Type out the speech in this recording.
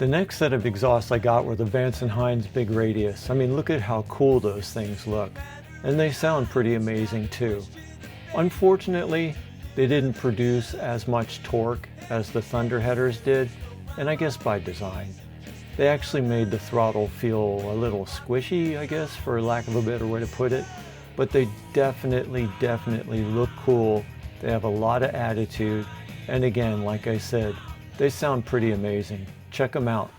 The next set of exhausts I got were the Vance Hines Big Radius. I mean, look at how cool those things look. And they sound pretty amazing too. Unfortunately, they didn't produce as much torque as the Thunderheaders did, and I guess by design. They actually made the throttle feel a little squishy, I guess, for lack of a better way to put it. But they definitely look cool. They have a lot of attitude. And again, like I said, they sound pretty amazing. Check them out.